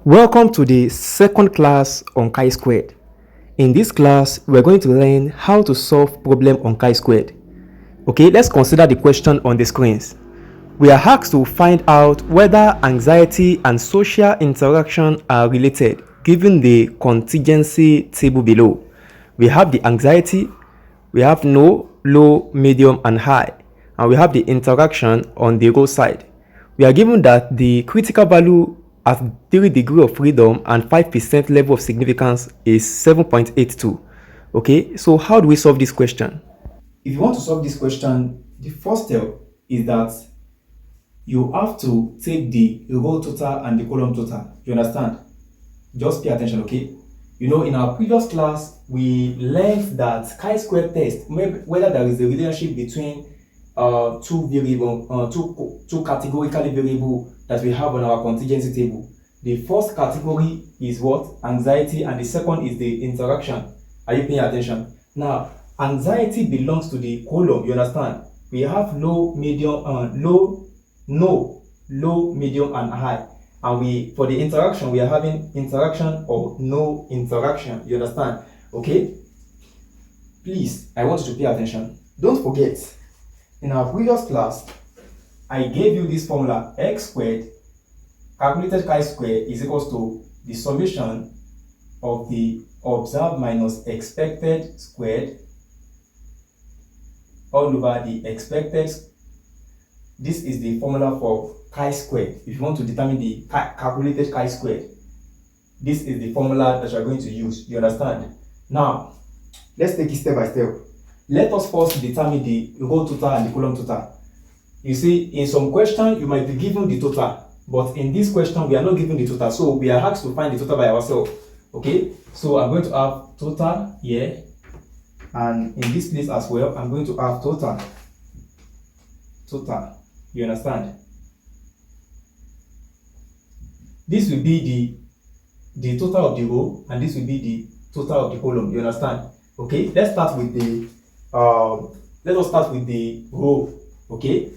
Welcome to the second class on chi-squared. In this class, we're going to learn how to solve problem on chi-squared. Okay, let's consider the question on the screens. We are asked to find out whether anxiety and social interaction are related given the contingency table below. We have the anxiety, we have no, low, medium, and high, and we have the interaction on the row side. We are given that the critical value at 3 degree of freedom and 5% level of significance is 7.82. Okay, so how do we solve this question? If you want to solve this question, the first step is that you have to take the row total and the column total. You understand? Just pay attention, okay? You know, in our previous class, we learned that chi-square test, whether there is a relationship between two categorically variable that we have on our contingency table. The first category is what? Anxiety, and the second is the interaction. Are you paying attention? Now, anxiety belongs to the column, you understand? We have low, medium, low, medium, and high. And we, for the interaction, we are having interaction or no interaction. You understand? Okay? Please, I want you to pay attention. Don't forget, in our previous class, I gave you this formula: x squared calculated chi-square is equals to the summation of the observed minus expected squared all over the expected. This is the formula for chi-square. If you want to determine the calculated chi-square, this is the formula that you are going to use. You understand? Now, let's take it step by step. Let us first determine the row total and the column total. You see, in some question, you might be given the total, but in this question, we are not given the total. So we are asked to find the total by ourselves. Okay? So I'm going to have total here. And in this place as well, I'm going to have total. Total. You understand? This will be the total of the row, and this will be the total of the column. You understand? Okay, let's start with the let us start with the row. Okay,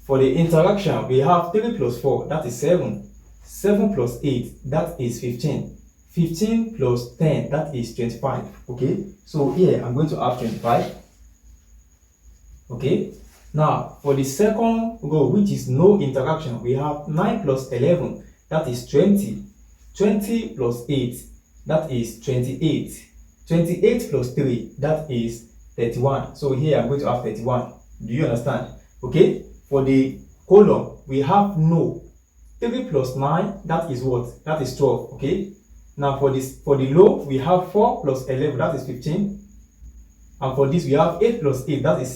for the interaction, we have 3 plus 4, that is 7. 7 plus 8, that is 15. 15 plus 10, that is 25. Okay, so here I'm going to have 25. Okay, now for the second row, which is no interaction, we have 9 plus 11, that is 20. 20 plus 8, that is 28. 28 plus 3, that is 31. So here I'm going to have 31. Do you understand? Okay, for the column, we have no. 3 plus 9, that is what? That is 12. Okay, now for the low, we have 4 plus 11, that is 15. And for this, we have 8 plus 8, that is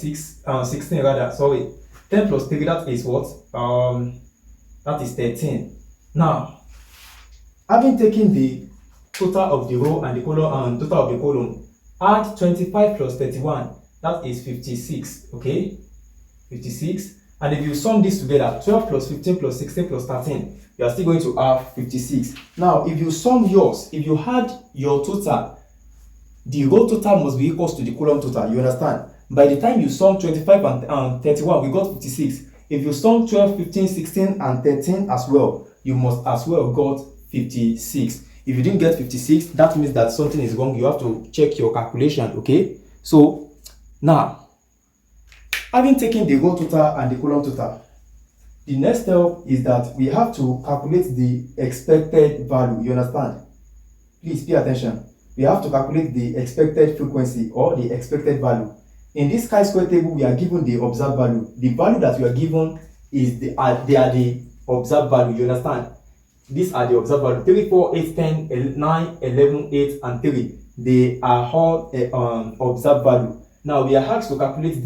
16 rather, sorry. 10 plus 3, that is what? That is 13. Now, having taken the total of the row and the column and total of the column, add 25 plus 31, that is 56. Okay, 56. And if you sum this together, 12 plus 15 plus 16 plus 13, you are still going to have 56. Now, if you sum yours, if you add your total, the row total must be equal to the column total. You understand? By the time you sum 25 and 31, we got 56. If you sum 12, 15, 16, and 13 as well, you must as well got 56. If you didn't get 56, that means that something is wrong. You have to check your calculation. Okay, so now, having taken the row total and the column total, the next step is that we have to calculate the expected value. You understand? Please pay attention. We have to calculate the expected frequency or the expected value. In this chi-square table, we are given the observed value. The value that we are given is they are the observed value. You understand? These are the observed value: 3, 4, 8, 10, 9, 11, 8, and 3. They are all observed value. Now we are asked to calculate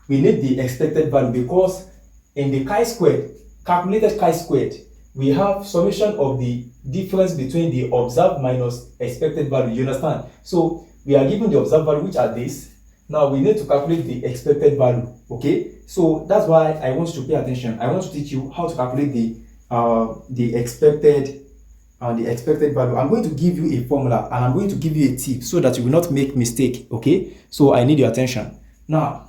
we need the expected value, because in the chi-squared, calculated chi-squared, we have summation of the difference between the observed minus expected value. You understand? So we are given the observed value, which are this. Now we need to calculate the expected value. Okay, so that's why I want you to pay attention. I want to teach you how to calculate the expected value. I'm going to give you a formula, and I'm going to give you a tip so that you will not make mistake. Okay, so I need your attention. Now,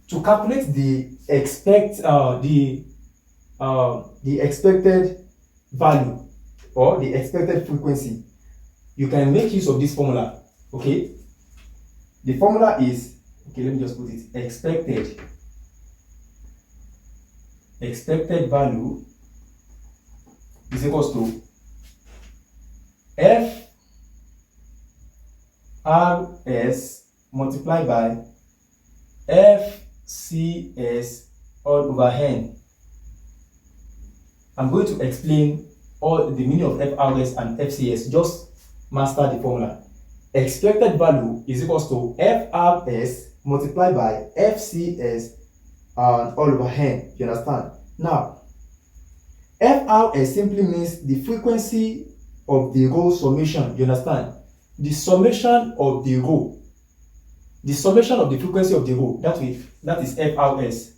to calculate the expected value or the expected frequency, you can make use of this formula. Okay, the formula is, okay, let me just put it, expected value is equals to FRS multiplied by FCS all over n. I'm going to explain all the meaning of FRS and FCS. Just master the formula. Expected value is equals to FRS multiplied by FCS and all over n. You understand? Now, FRS simply means the frequency of the row summation. You understand? The summation of the row. The summation of the frequency of the row. That is FRS.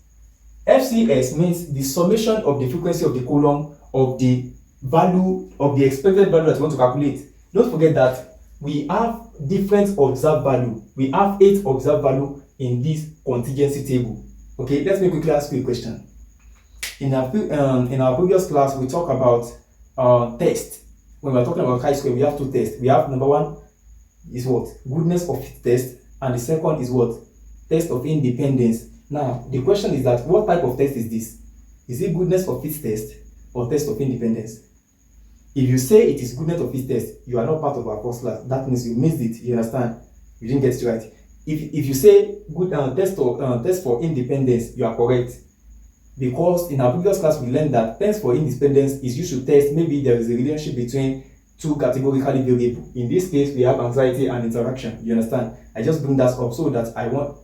FCS means the summation of the frequency of the column of the value of the expected value that you want to calculate. Don't forget that we have different observed value. We have 8 observed value in this contingency table. Okay, let me quickly ask you a question. In our previous class, we talked about test. When we are talking about chi-square, we have 2 tests. We have number 1 is what? Goodness of fit test, and the second is what? Test of independence. Now, the question is that what type of test is this? Is it goodness of fit test or test of independence? If you say it is goodness of fit test, you are not part of our first class. That means you missed it. You understand? You didn't get it right. If you say good test for independence, you are correct. Because in our previous class, we learned that test for independence is used to test maybe there is a relationship between 2 categorically variables. In this case, we have anxiety and interaction. You understand? I just bring that up so that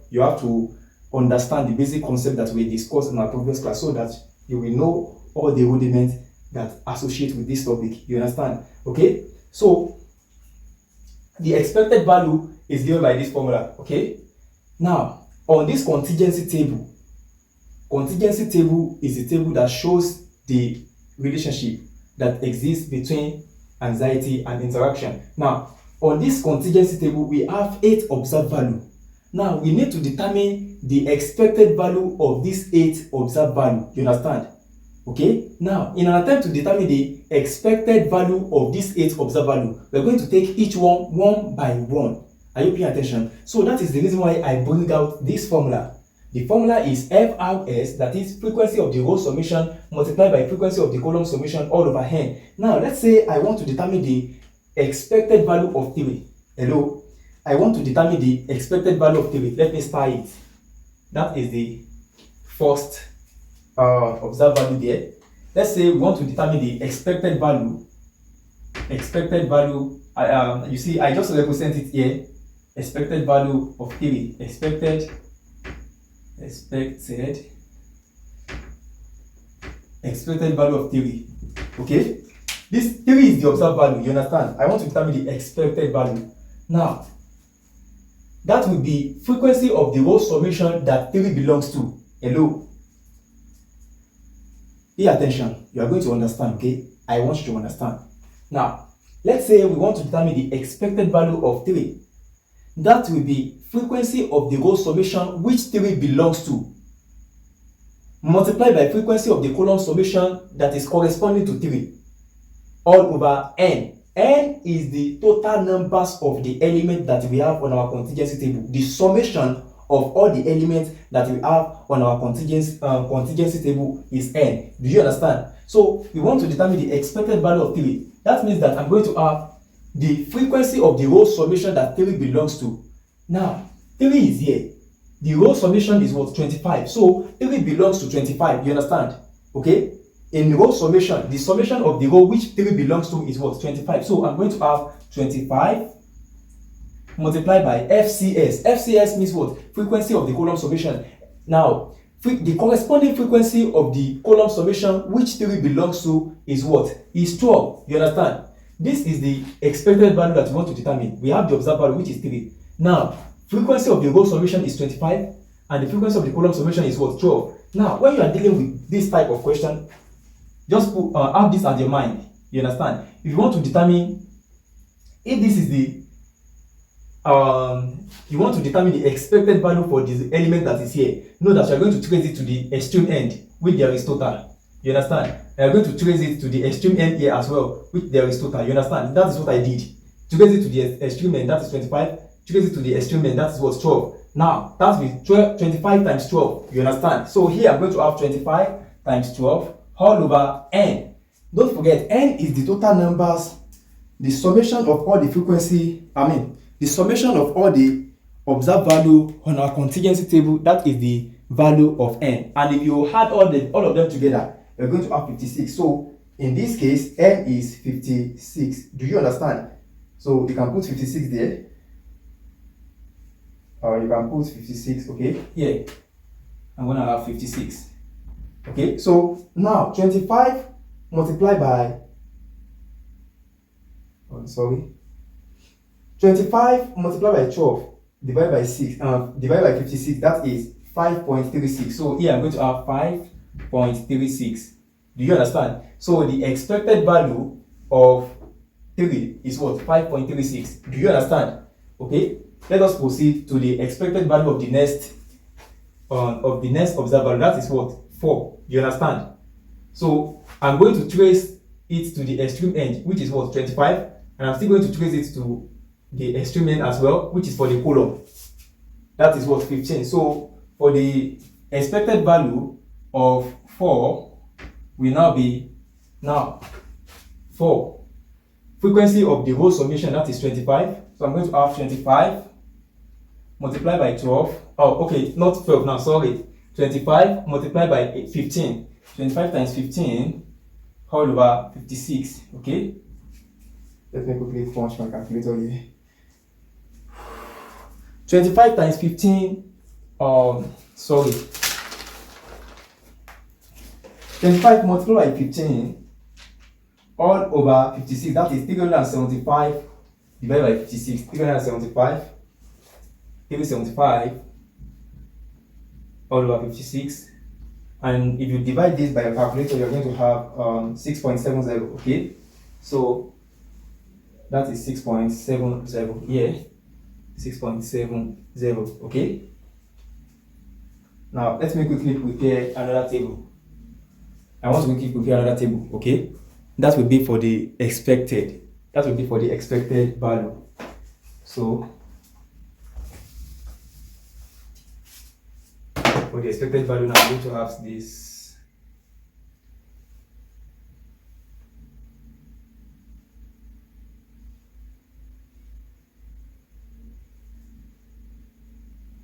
you have to understand the basic concept that we discussed in our previous class, so that you will know all the rudiments that associate with this topic. You understand? Okay, so the expected value is given by this formula. Okay, now on this contingency table is a table that shows the relationship that exists between anxiety and interaction. Now on this contingency table, we have 8 observed value. Now we need to determine the expected value of this 8 observed value. You understand? Okay, now in an attempt to determine the expected value of this 8 observed value, we're going to take each one by one. Are you paying attention? So that is the reason why I bring out this formula. The formula is FRS, that is frequency of the row summation multiplied by frequency of the column summation all over n. Now let's say I want to determine the expected value of 3. Hello? I want to determine the expected value of 3. Let me start it. That is the first observed value there. Let's say we want to determine the expected value. You see, I just represent it here. Expected value of 3. Expected value of 3. Okay, this 3 is the observed value. You understand? I want to determine the expected value. Now that will be frequency of the row summation that 3 belongs to. Hello, pay attention. You are going to understand. Okay, I want you to understand. Now let's say we want to determine the expected value of 3. That will be frequency of the row summation which 3 belongs to, multiplied by frequency of the column summation that is corresponding to 3 all over n. N is the total numbers of the elements that we have on our contingency table. The summation of all the elements that we have on our contingency table is n. Do you understand? So we want to determine the expected value of 3. That means that I'm going to have the frequency of the row summation that 3 belongs to. Now 3 is here. The row summation is what? 25. So 3 belongs to 25. You understand? Okay, in the row summation, the summation of the row which 3 belongs to is what? 25. So I'm going to have 25 multiplied by FCS. FCS means what? Frequency of the column summation. Now the corresponding frequency of the column summation which 3 belongs to is what? Is 12. You understand? This is the expected value that we want to determine. We have the observed value which is 3. Now frequency of the row summation is 25 and the frequency of the column summation is what? 12. Now when you are dealing with this type of question, just have this at your mind. You understand? If you want to determine if this is the you want to determine the expected value for this element that is here, know that you are going to trace it to the extreme end with the Aristotle. You understand? I am going to trace it to the extreme end here as well, which there is total. You understand? That is what I did. Trace it to the extreme end, that is 25. Trace it to the extreme end, that is what, 12. Now, that will be 25 times 12. You understand? So here I'm going to have 25 times 12 all over n. Don't forget, n is the total numbers, the summation of all the frequency, the summation of all the observed value on our contingency table. That is the value of n. And if you add all of them together, you're going to have 56. So in this case, n is 56. Do you understand? So you can put 56 there. Or you can put 56, okay? Here, I'm going to have 56. Okay, so now 25 multiplied by, 25 multiplied by 12 divided by 6, divided by 56, that is 5.36. So here I'm going to have 5.36. Do you understand? So the expected value of 3 is what? 5.36. Do you understand? Okay, let us proceed to the expected value of the next observed value. That is what? 4. Do you understand? So I'm going to trace it to the extreme end, which is what? 25, and I'm still going to trace it to the extreme end as well, which is for the column. That is what? 15. So for the expected value of 4 will now be 4. Frequency of the whole summation, that is 25. So I'm going to have 25 multiplied by 12. Oh, okay, not 12 now, sorry. 25 multiplied by 15. 25 times 15 all over 56. Okay? Let me quickly punch my calculator here. 25 times 15, 25 multiplied by 15 all over 56, that is 375 divided by 56. 375 all over 56. And if you divide this by your calculator, you're going to have 6.70. Okay, so that is 6.70 here. 6.70. Okay, now let me quickly prepare another table. I want to quickly prepare another table. Okay, that will be for the expected. That will be for the expected value. So for the expected value, now I'm going to have this.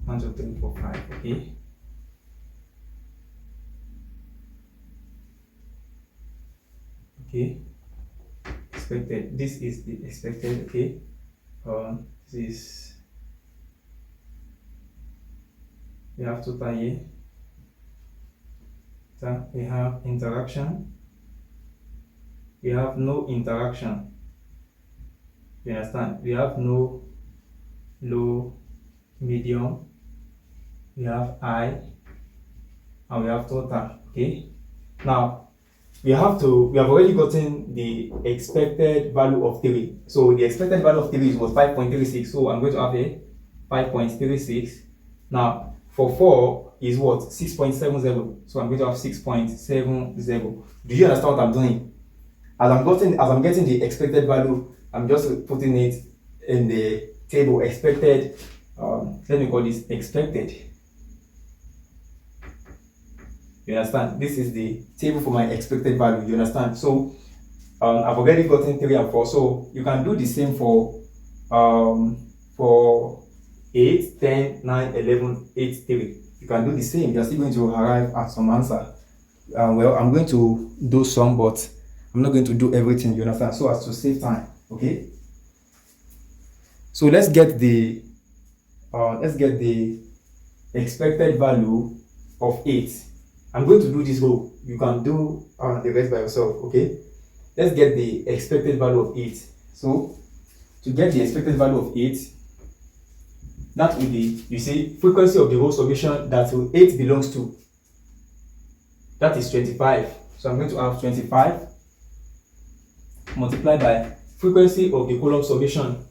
One, two, three, four, five. Okay. Okay. Expected. This is the expected. Okay. This. We have total here. Then we have interaction. We have no interaction. You understand? We have no, low, medium. We have high, and we have total. Okay. Now we have already gotten the expected value of 3. So the expected value of 3 was 5.36. So I'm going to have a 5.36. Now for 4 is what? 6.70. So I'm going to have 6.70. Do you understand what I'm doing? As I'm getting the expected value, I'm just putting it in the table expected. Let me call this expected. You understand? This is the table for my expected value. You understand? So I've already gotten 3 and 4. So you can do the same for 8, 10, 9, 11, 8, 3. You can do the same. You're still going to arrive at some answer. Well, I'm going to do some, but I'm not going to do everything. You understand? So as to save time. Okay. So let's get the expected value of 8. I'm going to do this row. You can do the rest by yourself. Okay. Let's get the expected value of 8. So to get the expected value of 8, that will be, you see, frequency of the whole summation that 8 belongs to. That is 25. So I'm going to have 25 multiplied by frequency of the column summation.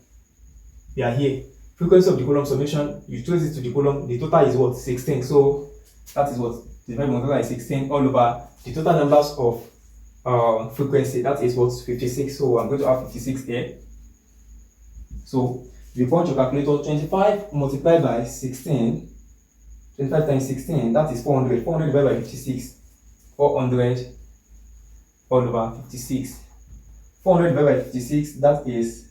They are here. Frequency of the column summation, you trace it to the column, the total is what? 16. So that is what? Divided by 16 all over the total numbers of frequency, that is what, 56. So I'm going to have 56 here. So if you point your calculator, 25 multiplied by 16, 25 times 16, that is 400. 400 divided by 56, 400 all over 56. 400 divided by 56, that is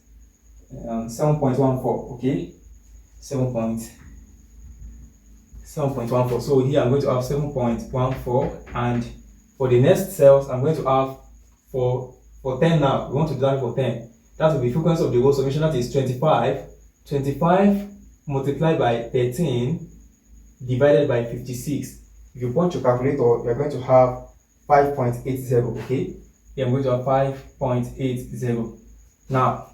7.14. Okay, 7.14. So here I'm going to have 7.14, and for the next cells I'm going to have for 10 now. We want to do that for 10. That will be frequency of the whole summation, that is 25. 25 multiplied by 13 divided by 56. If you point your calculator, you are going to have 5.80. Okay, here I'm going to have 5.80. Now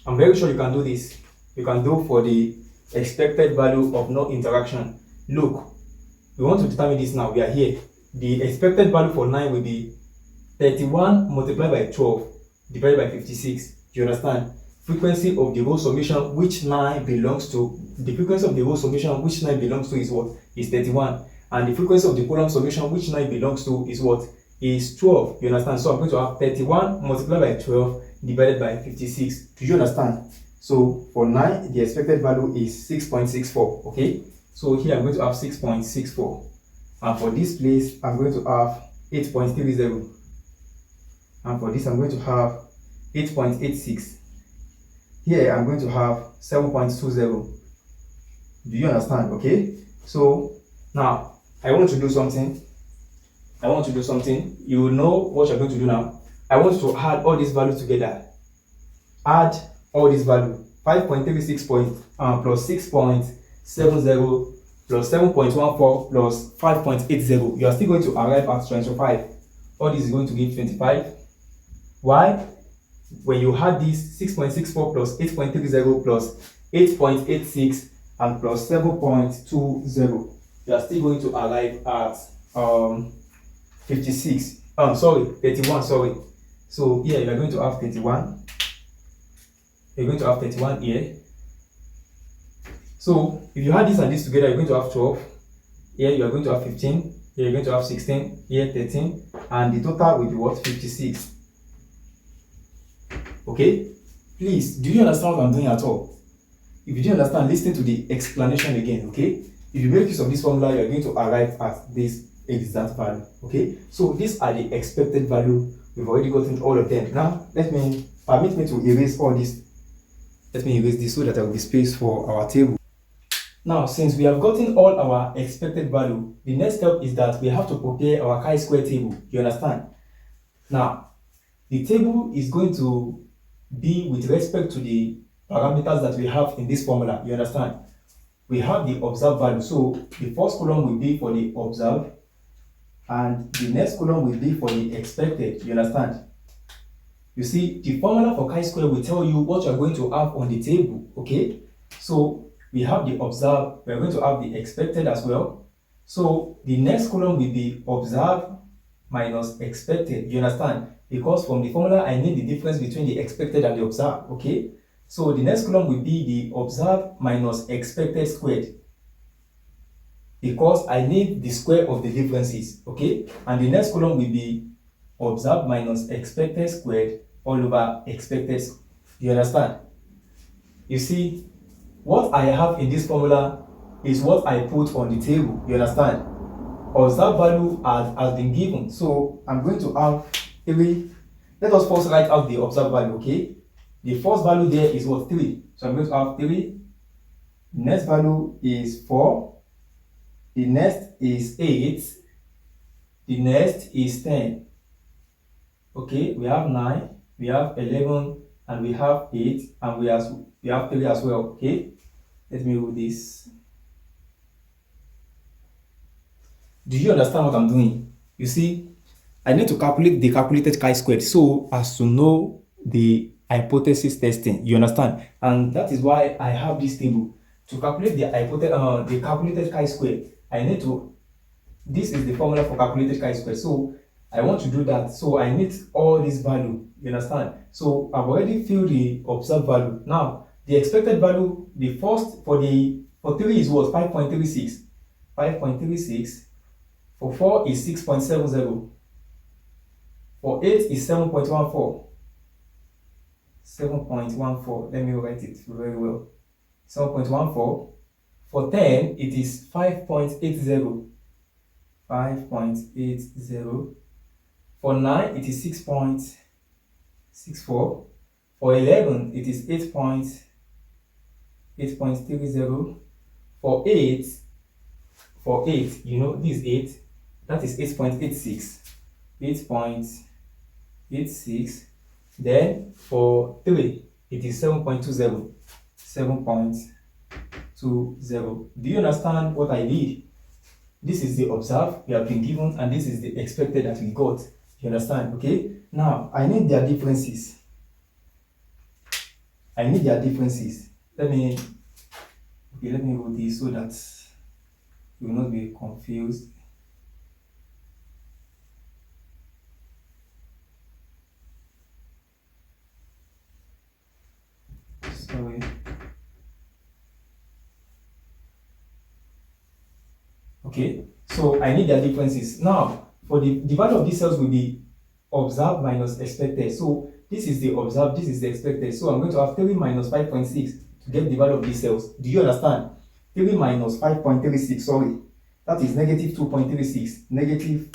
I'm very sure you can do this. You can do for the expected value of no interaction. Look, we want to determine this now. We are here. The expected value for 9 will be 31 multiplied by 12 divided by 56. Do you understand? Frequency of the whole summation which 9 belongs to. The frequency of the whole summation which 9 belongs to is what? Is 31. And the frequency of the column summation which 9 belongs to is what? Is 12. You understand? So I'm going to have 31 multiplied by 12 divided by 56. Do you understand? So for 9, the expected value is 6.64. Okay, so here I'm going to have 6.64, and for this place I'm going to have 8.30, and for this I'm going to have 8.86. Here I'm going to have 7.20. Do you understand? Okay, so now I want to do something. You will know what you're going to do now. I want to add all these values together. Add all this value. 5.36 plus 6.70 plus 7.14 plus 5.80. You are still going to arrive at 25. All this is going to give 25. Why? When you add this 6.64 plus 8.30 plus 8.86 and plus 7.20, you are still going to arrive at 31. So here you are going to have 31. You're going to have 31 here. So if you add this and this together, you're going to have 12. Here you are going to have 15. Here you're going to have 16. Here 13. And the total will be what? 56. Okay? Please, do you understand what I'm doing at all? If you don't understand, listen to the explanation again. Okay? If you make use of this formula, you are going to arrive at this exact value. Okay? So these are the expected value. We've already gotten all of them. Now, permit me to erase all this. Let me erase this so that there will be space for our table. Now, since we have gotten all our expected value, the next step is that we have to prepare our chi-square table. You understand? Now, the table is going to be with respect to the parameters that we have in this formula. You understand? We have the observed value. So the first column will be for the observed, and the next column will be for the expected. You understand? You see, the formula for chi-square will tell you what you are going to have on the table. Okay, so we have the observed, we are going to have the expected as well. So the next column will be observed minus expected. You understand? Because from the formula I need the difference between the expected and the observed. Okay, so the next column will be the observed minus expected squared, because I need the square of the differences. Okay, and the next column will be observed minus expected squared all over expected. You understand? You see, what I have in this formula is what I put on the table. You understand? Observed value has been given, so I'm going to have 3. Let us first write out the observed value. Okay, the first value there is what? 3. So I'm going to have 3. Next value is 4. The next is 8. The next is 10. Okay, we have 9, we have 11, and we have 8, and we have 3 as well. Okay, let me do this. Do you understand what I'm doing? You see, I need to calculate the calculated chi-squared so as to know the hypothesis testing. You understand? And that is why I have this table. To calculate the calculated chi-squared, I need to. This is the formula for calculated chi-squared. So I want to do that. So I need all this value. You understand? So I've already filled the observed value. Now the expected value, the first for 3 is what? 5.36. 5.36. For 4 is 6.70. For 8 is 7.14. 7.14. Let me write it very well. 7.14. For 10, it is 5.80. 5.80. For 9, it is 6.64. For 11, it is 8.30. For 8, you know, this is 8. That is 8.86. 8.86. Then for 3, it is 7.20. 7.20. Do you understand what I did? This is the observed we have been given, and this is the expected that we got. You understand? Okay. Now I need their differences. Let me write this so that you will not be confused. Sorry. Okay, so I need their differences. Now, for the value of these cells will be observed minus expected. So this is the observed, this is the expected. So I'm going to have 3 minus 5.6 to get the value of these cells. Do you understand? 3 minus 5.36, sorry. That is negative 2.36. Negative,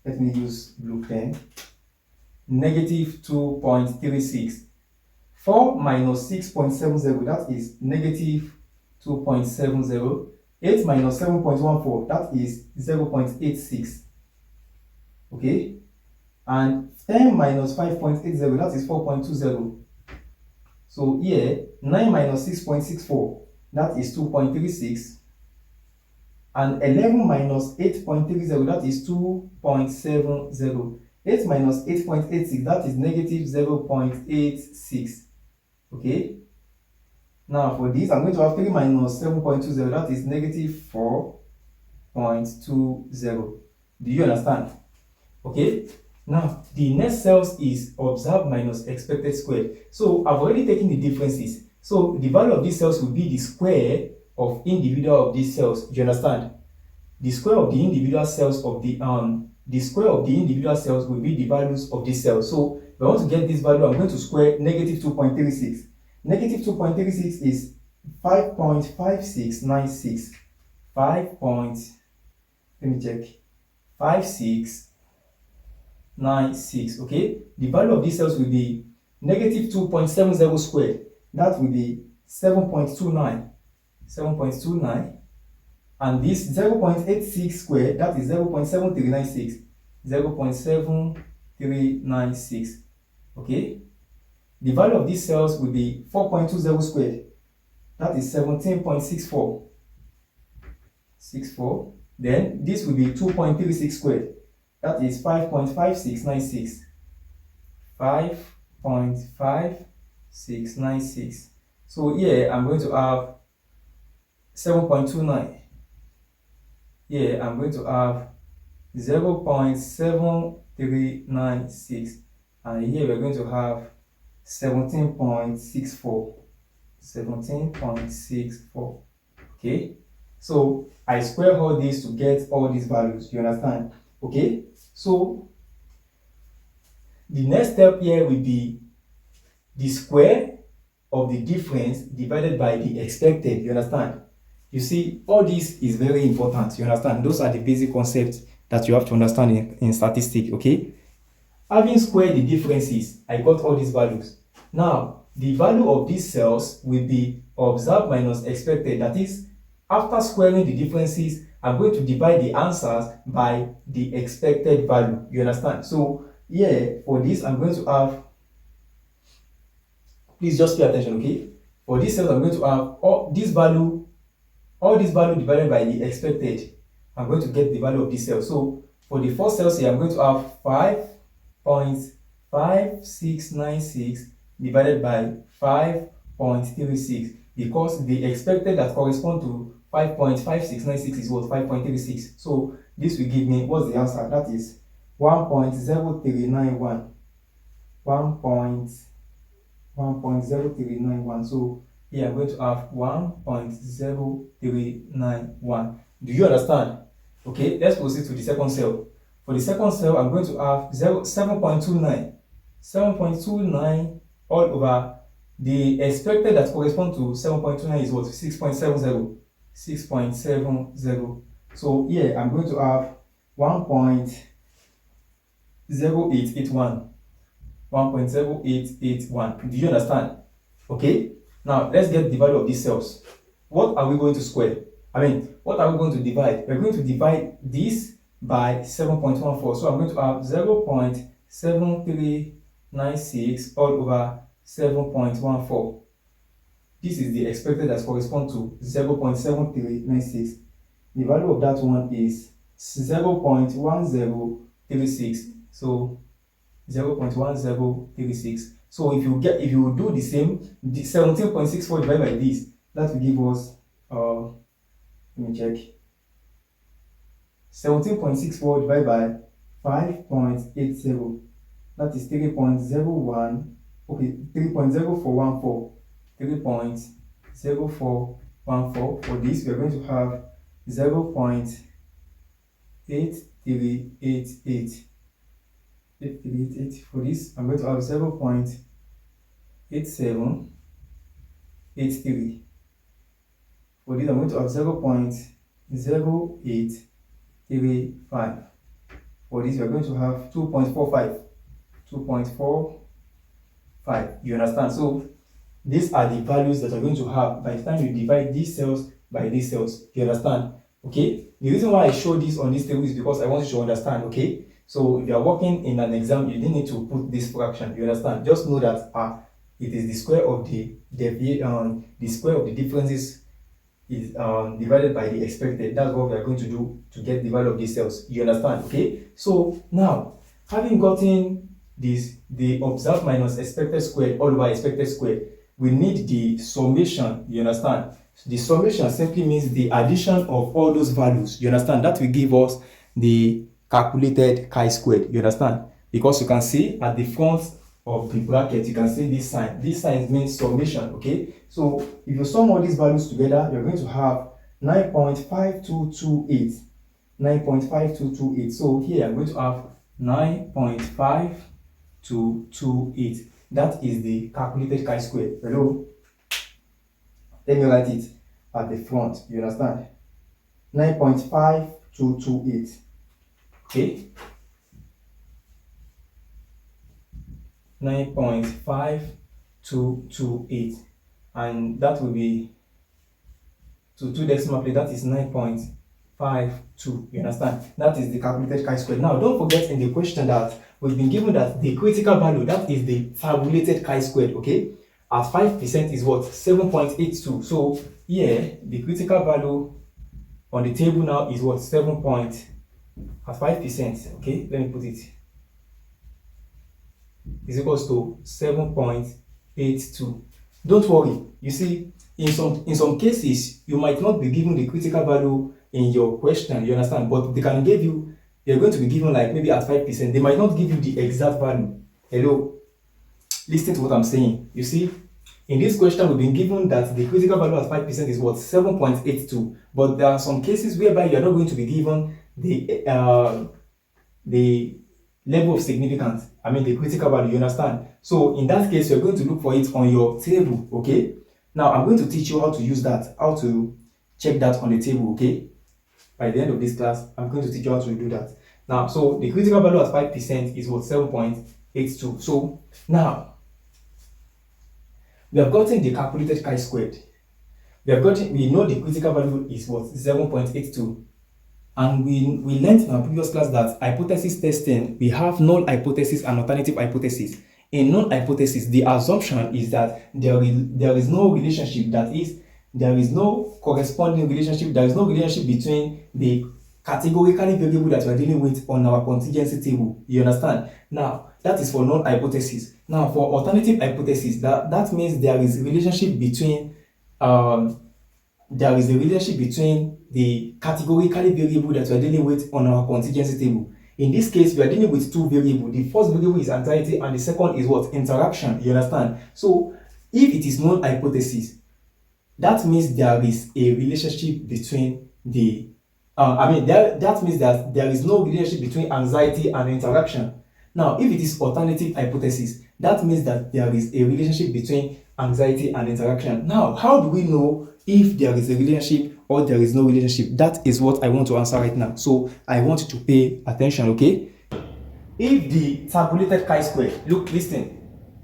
let me use blue pen. Negative 2.36. 4 minus 6.70, that is negative 2.70. 8 minus 7.14, that is 0.86. Okay? And 10 minus 5.80, that is 4.20. So here, 9 minus 6.64, that is 2.36. And 11 minus 8.30, that is 2.70. 8 minus 8.86, that is negative 0.86. Okay? Now for this, I'm going to have 3 minus 7.20, that is negative 4.20. Do you understand? Okay? Now, the next cells is observed minus expected squared. So I've already taken the differences. So the value of these cells will be the square of individual of these cells. Do you understand? The square of the individual cells of the square of the individual cells will be the values of these cells. So if I want to get this value, I'm going to square negative 2.36. Negative 2.36 is 5.5696. Let me check. 5696. Okay. The value of these cells will be negative 2.70 squared. That will be 7.29. 7.29. And this 0.86 squared, that is 0.7396. 0.7396. Okay. The value of these cells will be 4.20 squared. That is 17.64. 64. Then this will be 2.36 squared. That is 5.5696. 5.5696. So here I'm going to have 7.29. Here I'm going to have 0.7396. And here we're going to have 17.64. 17.64. Okay, so I square all these to get all these values. You understand? Okay, so the next step here will be the square of the difference divided by the expected. You understand? You see, all this is very important. You understand? Those are the basic concepts that you have to understand in statistics. Okay, having squared the differences, I got all these values. Now the value of these cells will be observed minus expected. That is, after squaring the differences, I'm going to divide the answers by the expected value. You understand? So here for this, I'm going to have, please just pay attention. Okay, for these cells, I'm going to have all this value divided by the expected. I'm going to get the value of this cell. So for the first cells here, I'm going to have 5.5696 divided by 5.36, because the expected that correspond to 5.5696 is what? 5.36. So this will give me, what's the answer? That is 1.0391. 1.0391. So here I'm going to have 1.0391. Do you understand? Okay, let's proceed to the second cell. For the second cell, I'm going to have 7.29. 7.29 all over the expected that corresponds to 7.29 is what? 6.70. 6.70. So here I'm going to have 1.0881. 1.0881. Do you understand? Okay. Now let's get the value of these cells. What are we going to square? What are we going to divide? We're going to divide this by 7.14. So I'm going to have 0.7396 all over 7.14. This is the expected that corresponds to 0.7396. The value of that one is 0.1036. So 0.1036. So if you do the same, the 17.64 divided by this, that will give us let me check. 17.64 divided by 5.80. That is 3.01. Okay, 3.0414. 3.0414. For this, we are going to have 0.8388. 8388. For this, I'm going to have 0.8783. For this, I'm going to have 0.0835. For this, we are going to have 2.45. 2.45. You understand? So these are the values that are going to have by the time you divide these cells by these cells. You understand? Okay. The reason why I show this on this table is because I want you to understand. Okay. So if you are working in an exam, you didn't need to put this fraction. You understand? Just know that it is the square of the square of the differences is divided by the expected. That's what we are going to do to get the value of these cells. You understand? Okay. So now, having gotten this, the observed minus expected squared all over expected squared, we need the summation. You understand? The summation simply means the addition of all those values. You understand? That will give us the calculated chi-squared. You understand? Because you can see at the front of the bracket, you can see this sign. This sign means summation. Okay. So if you sum all these values together, you're going to have 9.5228. 9.5228. So here I'm going to have 9.5228. That is the calculated chi-squared. Hello. Let me write it at the front. You understand? 9.5228. Okay. 9.5228, and that will be to 2 decimal place. That is 9.52. You understand? That is the calculated chi-squared. Now don't forget in the question that we've been given that the critical value, that is the tabulated chi-squared. Okay, at 5% is what? 7.82. So here the critical value on the table now is what? 7 point at 5%. Okay, let me put it is equals to 7.82. Don't worry. You see, in some cases, you might not be given the critical value in your question. You understand? But they can give you. You're going to be given like maybe at 5%. They might not give you the exact value. Hello. Listen to what I'm saying. You see, in this question, we've been given that the critical value at 5% is what? 7.82. But there are some cases whereby you are not going to be given the level of significance. The critical value. You understand? So in that case, you're going to look for it on your table. Okay. Now I'm going to teach you how to use that, how to check that on the table. Okay. By the end of this class, I'm going to teach you how to do that. Now, so the critical value at 5% is what? 7.82. So now we have gotten the calculated chi-squared. We know the critical value is what? 7.82. And we learned in our previous class that hypothesis testing, we have null hypothesis and alternative hypothesis. In null hypothesis, the assumption is that there is no relationship, that is, there is no corresponding relationship, there is no relationship between the categorically variable that we are dealing with on our contingency table. You understand? Now, that is for null hypothesis. Now, for alternative hypothesis, that means there is a relationship between the categorically variable that we are dealing with on our contingency table. In this case, we are dealing with two variables. The first variable is anxiety and the second is what? Interaction. You understand? So, if it is null hypothesis, that means there is a relationship between the that means that there is no relationship between anxiety and interaction. Now, if it is alternative hypothesis, that means that there is a relationship between anxiety and interaction. Now, how do we know if there is a relationship or there is no relationship? That is what I want to answer right now. So I want you to pay attention, okay? If the tabulated chi-squared, look, listen.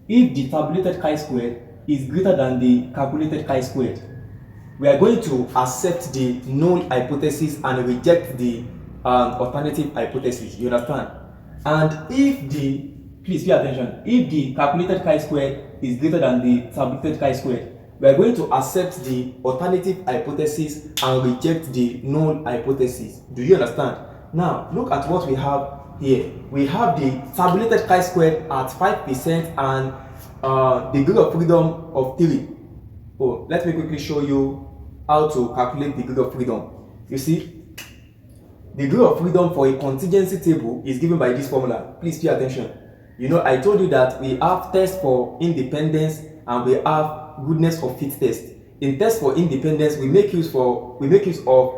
If the tabulated chi-squared is greater than the calculated chi-squared, we are going to accept the null hypothesis and reject the alternative hypothesis. You understand? And if the, please pay attention, if the calculated chi-squared is greater than the tabulated chi-squared, we are going to accept the alternative hypothesis and reject the null hypothesis. Do you understand? Now, look at what we have here. We have the tabulated chi-squared at 5% and degree of freedom of 3. Oh, let me quickly show you how to calculate degree of freedom. You see, degree of freedom for a contingency table is given by this formula. Please pay attention. You know, I told you that we have test for independence and we have goodness of fit test. In test for independence, we make use of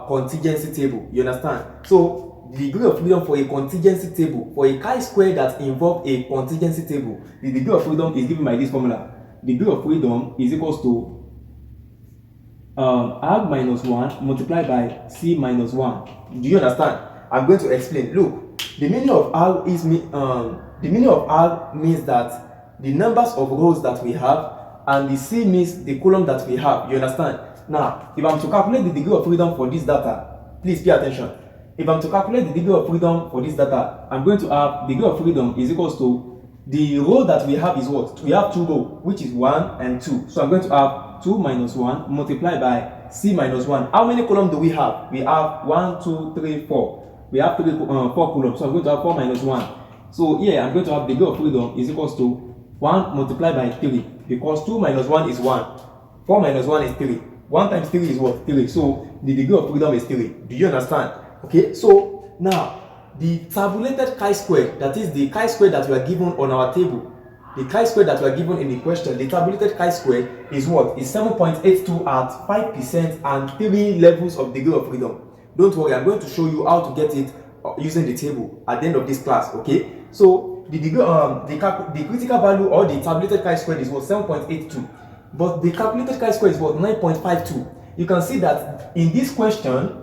contingency table. You understand? So the degree of freedom for a contingency table, for a chi-square that involves a contingency table, the degree of freedom is given by this formula. Degree of freedom is equals to r minus 1 multiplied by c minus 1. Do you understand? I'm going to explain. Look, the meaning of r is means that the numbers of rows that we have, and the c means the column that we have. You understand? Now, if I'm to calculate the degree of freedom for this data, please pay attention. If I'm to calculate the degree of freedom for this data, I'm going to have degree of freedom is equals to the row that we have is what? We have two rows, which is 1 and 2. So I'm going to have 2 minus 1 multiplied by c minus 1. How many columns do we have? We have 1, 2, 3, 4. We have 4 columns. So I'm going to have 4 minus 1. So here I'm going to have degree of freedom is equals to 1 multiplied by 3. Because 2 minus 1 is 1. 4 minus 1 is 3. 1 times 3 is what? 3. So the degree of freedom is 3. Do you understand? Okay, so now the tabulated chi-squared, that is the chi-squared that we are given on our table, the chi-squared that we are given in the question, the tabulated chi-squared is what? Is 7.82 at 5% and 3 levels of degree of freedom. Don't worry, I'm going to show you how to get it using the table at the end of this class, okay? So the degree, the critical value or the tabulated chi-squared is what? 7.82. But the calculated chi-squared is what? 9.52. You can see that in this question,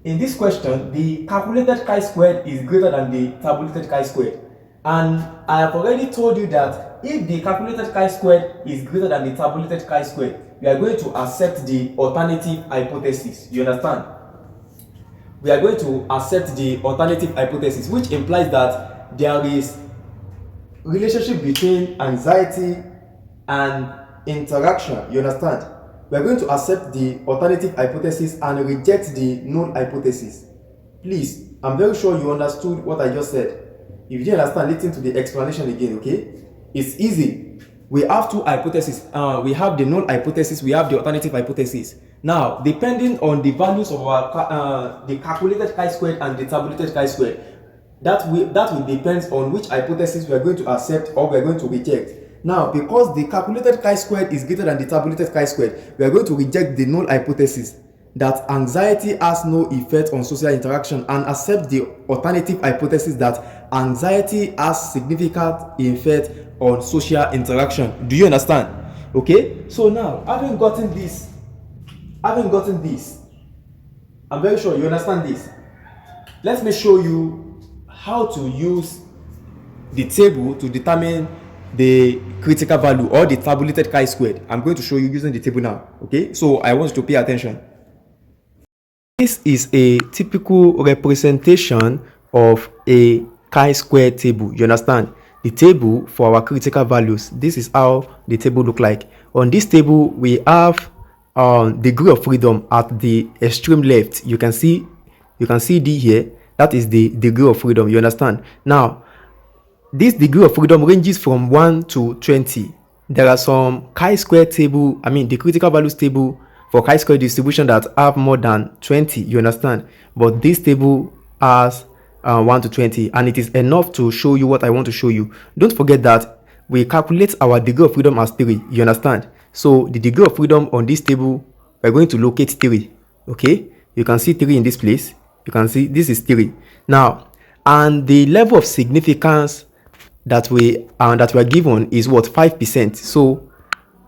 in this question, the calculated chi-squared is greater than the tabulated chi-squared. And I have already told you that if the calculated chi-squared is greater than the tabulated chi-squared, we are going to accept the alternative hypothesis. You understand? We are going to accept the alternative hypothesis, which implies that there is relationship between anxiety and interaction. You understand? We are going to accept the alternative hypothesis and reject the null hypothesis. Please, I'm very sure you understood what I just said. If you didn't understand, listen to the explanation again, okay? It's easy. We have two hypotheses. We have the null hypothesis, we have the alternative hypothesis. Now, depending on the values of our the calculated chi-squared and the tabulated chi-squared, that will depend on which hypothesis we are going to accept or we are going to reject. Now, because the calculated chi-squared is greater than the tabulated chi-squared, we are going to reject the null hypothesis that anxiety has no effect on social interaction and accept the alternative hypothesis that anxiety has significant effect on social interaction. Do you understand? Okay, so now having gotten this, I'm very sure you understand this. Let me show you how to use the table to determine the critical value or the tabulated chi-squared. I'm going to show you using the table now. Okay, so I want you to pay attention. This is a typical representation of a chi-square table. You understand? The table for our critical values. This is how the table look like. On this table, we have degree of freedom at the extreme left. You can see D here. That is the degree of freedom. You understand? Now, this degree of freedom ranges from 1 to 20. There are some chi-square table, the critical values table for chi-square distribution that have more than 20. You understand? But this table has 1 to 20, and it is enough to show you what I want to show you. Don't forget that we calculate our degree of freedom as 3. You understand? So the degree of freedom on this table, we're going to locate 3. Okay, you can see 3 in this place. You can see this is 3 now, and the level of significance that we are given is what, 5%. So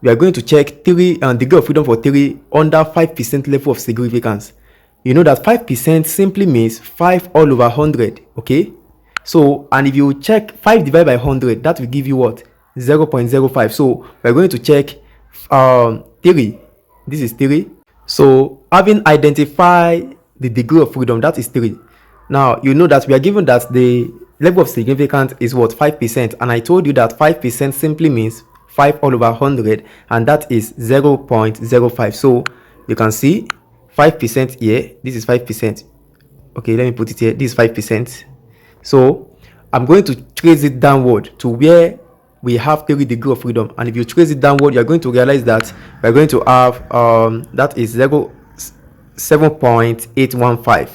we are going to check 3 and degree of freedom for 3 under 5% level of significance. You know that 5% simply means 5 all over 100. Okay, so and if you check 5 divided by 100, that will give you what, 0.05. so we're going to check 3. This is 3. So having identified the degree of freedom, that is 3. Now you know that we are given that the level of significance is what, 5%, and I told you that 5% simply means 5 all over 100, and that is 0.05. so you can see 5% here. This is 5%. Okay, let me put it here. This is 5%. So I'm going to trace it downward to where we have 3 degree of freedom, and if you trace it downward, you're going to realize that we're going to have that is 7.815.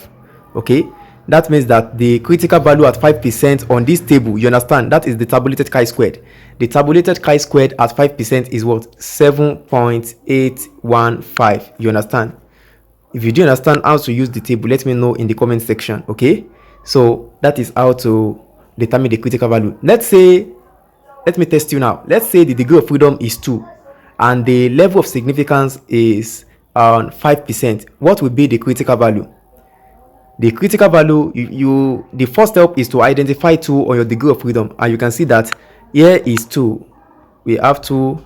okay, that means that the critical value at 5% on this table, you understand, that is the tabulated chi-squared. The tabulated chi-squared at 5% is what, 7.815. you understand? If you do understand how to use the table, let me know in the comment section. Okay, so that is how to determine the critical value. Let's say, let me test you now. Let's say the degree of freedom is 2 and the level of significance is 5%. What will be the critical value? The critical value, the first step is to identify 2 on your degree of freedom, and you can see that here is 2. We have 2.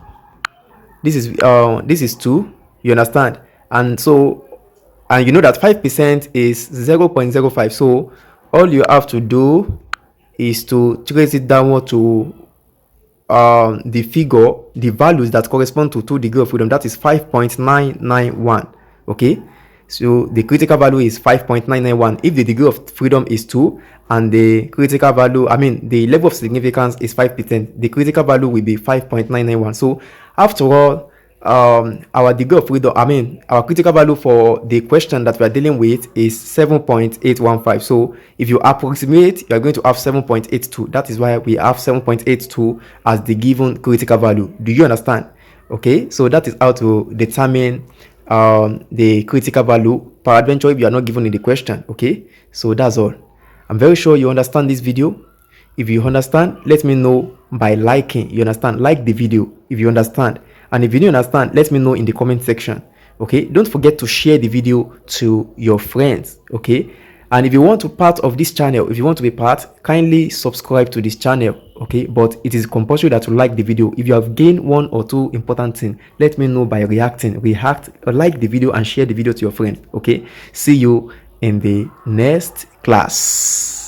This is 2. You understand? And so, and you know that 5% is 0.05. so all you have to do is to trace it downward to the figure, the values that correspond to 2 degree of freedom, that is 5.991. okay, so the critical value is 5.991 if the degree of freedom is 2 and the critical value, the level of significance is 5%. The critical value will be 5.991. so after all, our degree of freedom, our critical value for the question that we are dealing with is 7.815. so if you approximate, you are going to have 7.82. that is why we have 7.82 as the given critical value. Do you understand? Okay, so that is how to determine the critical value, peradventure, if you are not given in the question. Okay, so that's all. I'm very sure you understand this video. If you understand, let me know by liking. You understand? Like the video if you understand. And if you don't understand, let me know in the comment section. Okay, don't forget to share the video to your friends. Okay, and if you want to be part of this channel, if you want to be part, kindly subscribe to this channel. Okay, but it is compulsory that you like the video. If you have gained 1 or 2 important things, let me know by reacting. Like the video and share the video to your friends. Okay, see you in the next class.